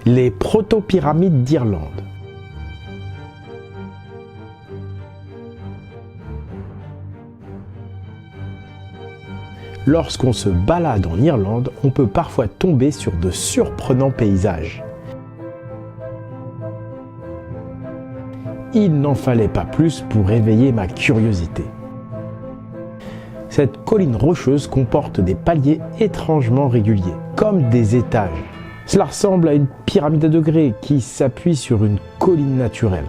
Les proto-pyramides d'Irlande. Lorsqu'on se balade en Irlande, on peut parfois tomber sur de surprenants paysages. Il n'en fallait pas plus pour éveiller ma curiosité. Cette colline rocheuse comporte des paliers étrangement réguliers, comme des étages. Cela ressemble à une pyramide à degrés qui s'appuie sur une colline naturelle.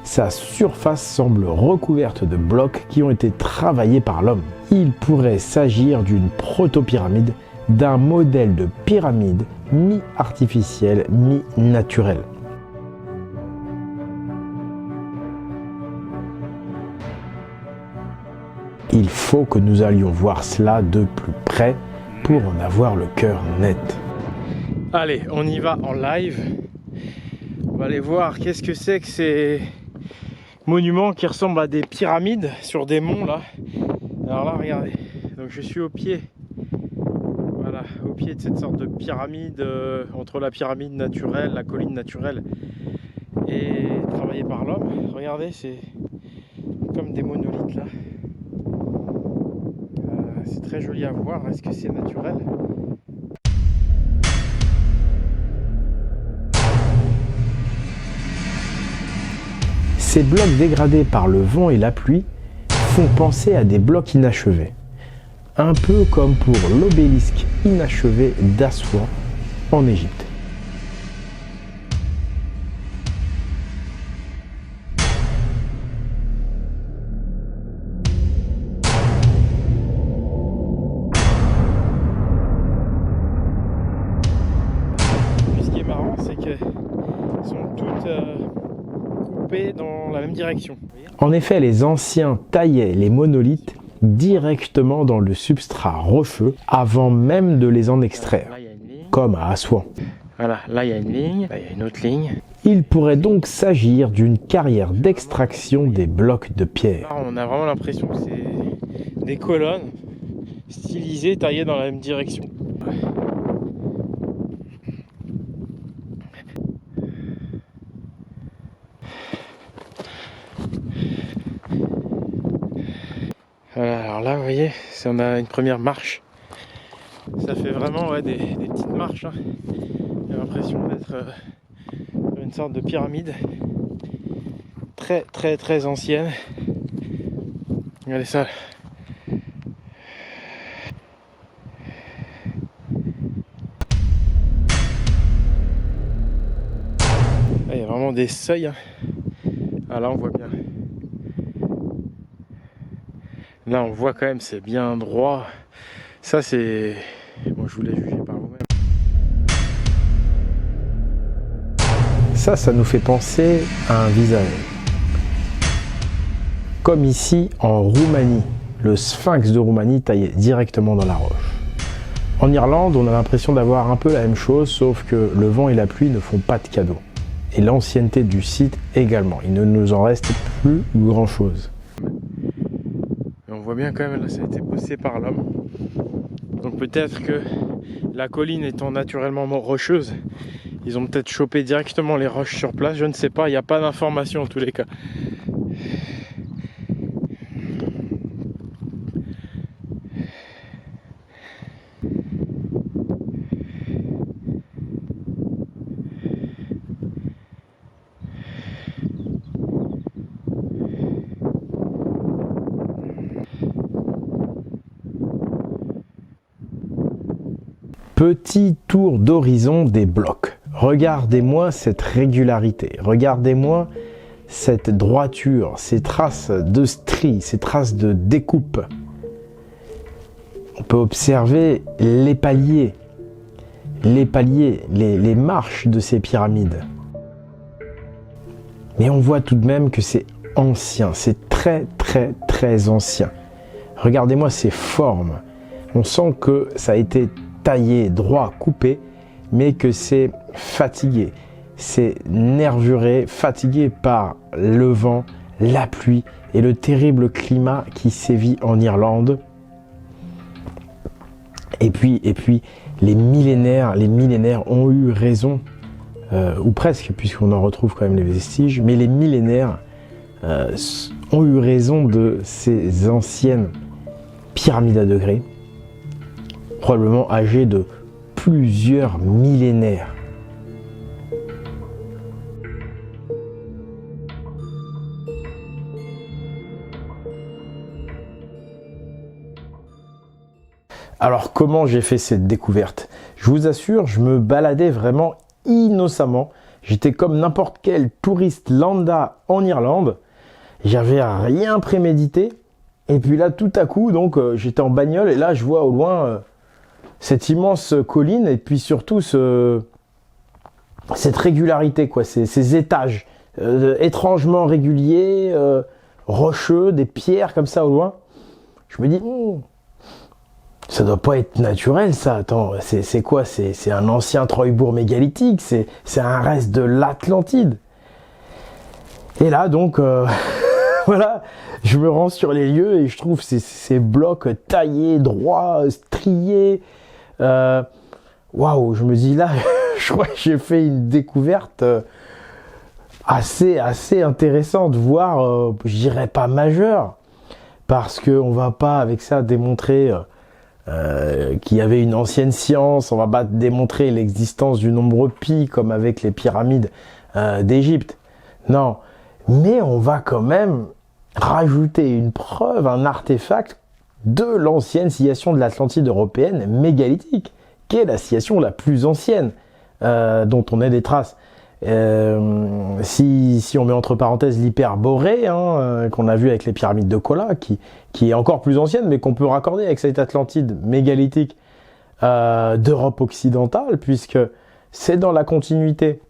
Sa surface semble recouverte de blocs qui ont été travaillés par l'homme. Il pourrait s'agir d'une proto-pyramide, d'un modèle de pyramide mi-artificiel, mi-naturel. Il faut que nous allions voir cela de plus près pour en avoir le cœur net. Allez, on y va en live. On va aller voir qu'est-ce que c'est que ces monuments qui ressemblent à des pyramides sur des monts là. Alors là, regardez. Donc je suis au pied. Voilà, au pied de cette sorte de pyramide entre la pyramide naturelle, la colline naturelle et travaillée par l'homme. Regardez, c'est comme des monolithes là. C'est très joli à voir. Est-ce que c'est naturel ? Ces blocs dégradés par le vent et la pluie font penser à des blocs inachevés. Un peu comme pour l'obélisque inachevé d'Assouan en Égypte. Ce qui est marrant, c'est qu'elles sont toutes coupées dans la même direction. En effet, les anciens taillaient les monolithes directement dans le substrat rocheux avant même de les en extraire, comme à Assouan. Voilà, là il y a une ligne, là il y a une autre ligne. Il pourrait donc s'agir d'une carrière d'extraction des blocs de pierre. Là, on a vraiment l'impression que c'est des colonnes stylisées, taillées dans la même direction. Voilà, alors là, vous voyez, on a une première marche. Ça fait vraiment des petites marches. Hein. J'ai l'impression d'être une sorte de pyramide très ancienne. Regardez ça. Là, il y a vraiment des seuils. Hein. Ah, là, on voit bien. Là, on voit quand même, c'est bien droit. Ça, c'est... Bon, je vous l'ai jugé par vous-même. Ça nous fait penser à un visage. Comme ici, en Roumanie, le sphinx de Roumanie taillé directement dans la roche. En Irlande, on a l'impression d'avoir un peu la même chose, sauf que le vent et la pluie ne font pas de cadeaux. Et l'ancienneté du site également. Il ne nous en reste plus grand-chose. On voit bien quand même, là, ça a été bossé par l'homme. Donc peut-être que la colline étant naturellement rocheuse, ils ont peut-être chopé directement les roches sur place, je ne sais pas, il n'y a pas d'information en tous les cas. Petit tour d'horizon des blocs. Regardez-moi cette régularité, regardez-moi cette droiture, ces traces de stries, ces traces de découpe. On peut observer les paliers, les marches de ces pyramides. Mais on voit tout de même que c'est ancien, c'est très ancien. Regardez-moi ces formes. On sent que ça a été taillé, droit, coupé, mais que c'est fatigué, c'est nervuré, fatigué par le vent, la pluie et le terrible climat qui sévit en Irlande. Et puis les millénaires ont eu raison ou presque, puisqu'on en retrouve quand même les vestiges, mais les millénaires ont eu raison de ces anciennes pyramides à degrés, probablement âgées de plusieurs millénaires. Alors comment j'ai fait cette découverte? Je vous assure, je me baladais vraiment innocemment. J'étais comme n'importe quel touriste lambda en Irlande. J'avais rien prémédité. Et puis là, tout à coup, donc j'étais en bagnole et là, je vois au loin cette immense colline et puis surtout cette régularité, quoi, ces étages étrangement réguliers, rocheux, des pierres comme ça au loin. Je me dis, ça doit pas être naturel, ça. Attends, c'est quoi? C'est un ancien Treubourg mégalithique, c'est un reste de l'Atlantide. Et là, donc, voilà, je me rends sur les lieux et je trouve ces blocs taillés, droits, striés. Waouh, je me dis là, je crois que j'ai fait une découverte assez intéressante, voire, je dirais pas majeure, parce qu'on va pas avec ça démontrer qu'il y avait une ancienne science, on va pas démontrer l'existence du nombre pi comme avec les pyramides d'Égypte. Non, mais on va quand même rajouter une preuve, un artefact de l'ancienne civilisation de l'Atlantide européenne mégalithique, qui est la civilisation la plus ancienne dont on a des traces. Si on met entre parenthèses l'hyperborée qu'on a vu avec les pyramides de Kola, qui est encore plus ancienne, mais qu'on peut raccorder avec cette Atlantide mégalithique d'Europe occidentale, puisque c'est dans la continuité.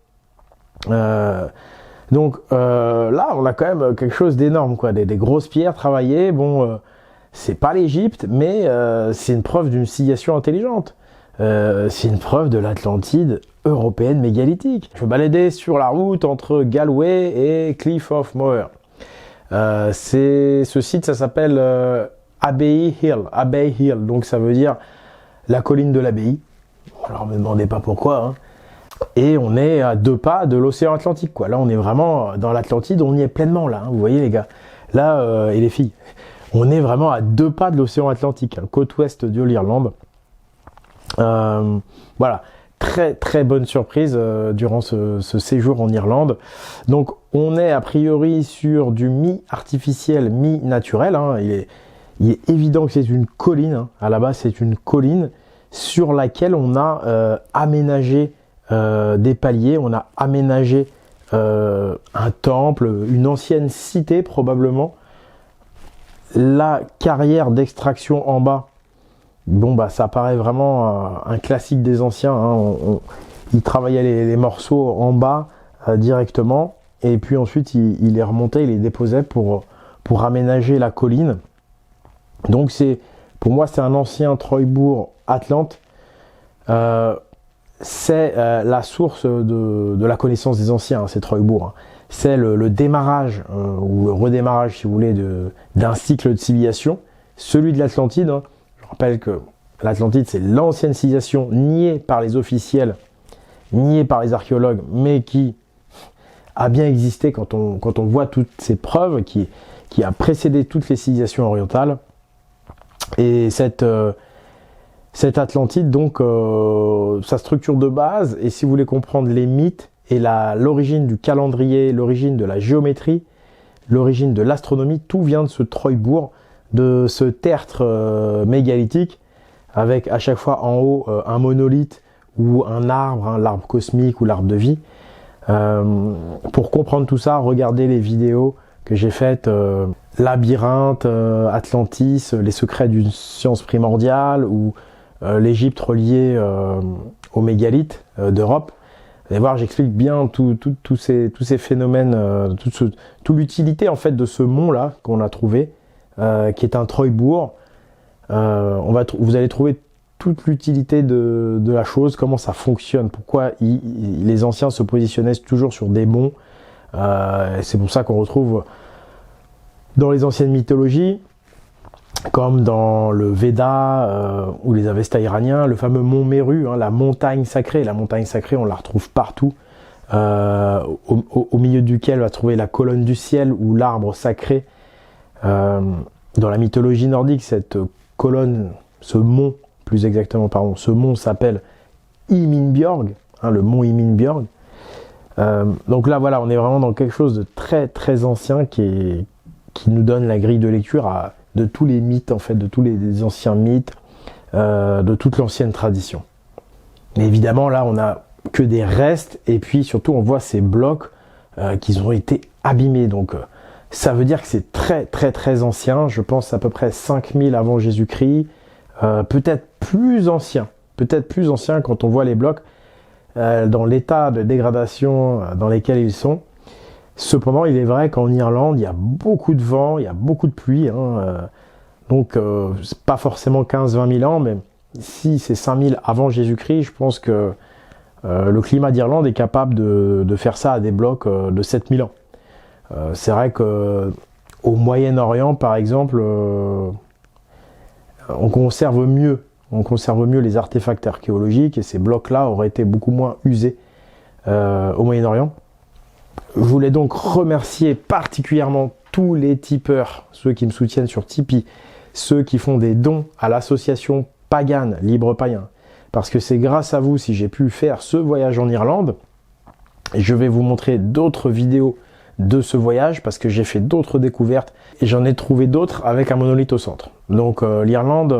Donc là, on a quand même quelque chose d'énorme, quoi, des grosses pierres travaillées. Bon, c'est pas l'Égypte, mais c'est une preuve d'une civilisation intelligente. C'est une preuve de l'Atlantide européenne mégalithique. Je me baladais sur la route entre Galway et Cliff of Moher. Ce site, ça s'appelle Abbey Hill, donc ça veut dire la colline de l'abbaye. Alors, ne me demandez pas pourquoi. Et on est à 2 pas de l'océan Atlantique, quoi. Là, on est vraiment dans l'Atlantide, on y est pleinement là. Vous voyez, les gars. Là, et les filles. On est vraiment à 2 pas de l'océan Atlantique, côte ouest de l'Irlande. Voilà, très bonne surprise durant ce séjour en Irlande. Donc on est a priori sur du mi-artificiel, mi-naturel. Il est évident que c'est une colline. À la base, c'est une colline sur laquelle on a aménagé des paliers, on a aménagé un temple, une ancienne cité probablement. La carrière d'extraction en bas, bon bah ça paraît vraiment un classique des anciens. Ils travaillaient les morceaux en bas directement, et puis ensuite ils les remontaient, ils les déposaient pour aménager la colline. Donc pour moi c'est un ancien Treubourg Atlante. C'est la source de la connaissance des anciens, ces Treubourg. C'est le démarrage ou le redémarrage, si vous voulez, d'un cycle de civilisation, celui de l'Atlantide. Je rappelle que l'Atlantide, c'est l'ancienne civilisation niée par les officiels, niée par les archéologues, mais qui a bien existé quand on voit toutes ces preuves, qui a précédé toutes les civilisations orientales. Et cette Atlantide, donc, sa structure de base, et si vous voulez comprendre les mythes et l'origine du calendrier, l'origine de la géométrie, l'origine de l'astronomie, tout vient de ce Treubourg, de ce tertre mégalithique, avec à chaque fois en haut un monolithe ou un arbre, l'arbre cosmique ou l'arbre de vie. Pour comprendre tout ça, regardez les vidéos que j'ai faites, Labyrinthe, Atlantis, les secrets d'une science primordiale, ou l'Égypte reliée au mégalithe d'Europe. Vous allez voir, j'explique bien tous ces phénomènes, toute l'utilité en fait de ce mont-là qu'on a trouvé, qui est un Treubourg. Vous allez trouver toute l'utilité de la chose, comment ça fonctionne, pourquoi les anciens se positionnaient toujours sur des monts. C'est pour ça qu'on retrouve dans les anciennes mythologies, comme dans le Veda ou les Avestas iraniens, le fameux mont Méru, la montagne sacrée. La montagne sacrée, on la retrouve partout. au milieu duquel on va trouver la colonne du ciel ou l'arbre sacré. Dans la mythologie nordique, cette colonne, ce mont, plus exactement, pardon, ce mont s'appelle Himinbjörg, hein, le mont Himinbjörg. Donc là, voilà, on est vraiment dans quelque chose de très très ancien qui nous donne la grille de lecture de tous les mythes, en fait, de tous les anciens mythes, de toute l'ancienne tradition. Mais évidemment, là, on a que des restes, et puis surtout, on voit ces blocs qui ont été abîmés. Donc, ça veut dire que c'est très très très ancien. Je pense à peu près 5000 avant Jésus-Christ, peut-être plus ancien quand on voit les blocs dans l'état de dégradation dans lesquels ils sont. Cependant, il est vrai qu'en Irlande, il y a beaucoup de vent, il y a beaucoup de pluie, donc c'est pas forcément 15-20 000 ans, mais si c'est 5000 avant Jésus-Christ, je pense que le climat d'Irlande est capable de faire ça à des blocs de 7000 ans. C'est vrai qu'au Moyen-Orient, par exemple, on conserve mieux les artefacts archéologiques, et ces blocs-là auraient été beaucoup moins usés au Moyen-Orient. Je voulais donc remercier particulièrement tous les tipeurs, ceux qui me soutiennent sur Tipeee, ceux qui font des dons à l'association Pagan, Libre Païen, parce que c'est grâce à vous si j'ai pu faire ce voyage en Irlande. Et je vais vous montrer d'autres vidéos de ce voyage, parce que j'ai fait d'autres découvertes et j'en ai trouvé d'autres avec un monolithe au centre. Donc l'Irlande,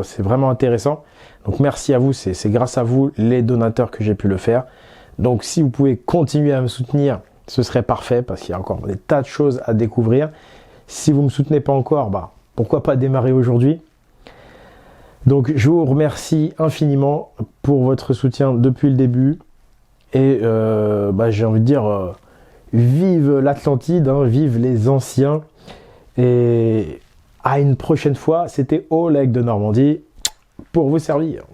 c'est vraiment intéressant. Donc merci à vous, c'est grâce à vous les donateurs que j'ai pu le faire. Donc si vous pouvez continuer à me soutenir, ce serait parfait, parce qu'il y a encore des tas de choses à découvrir. Si vous ne me soutenez pas encore, pourquoi pas démarrer aujourd'hui. Donc je vous remercie infiniment pour votre soutien depuis le début. Et j'ai envie de dire, vive l'Atlantide, vive les anciens. Et à une prochaine fois, c'était Oleg de Normandie pour vous servir.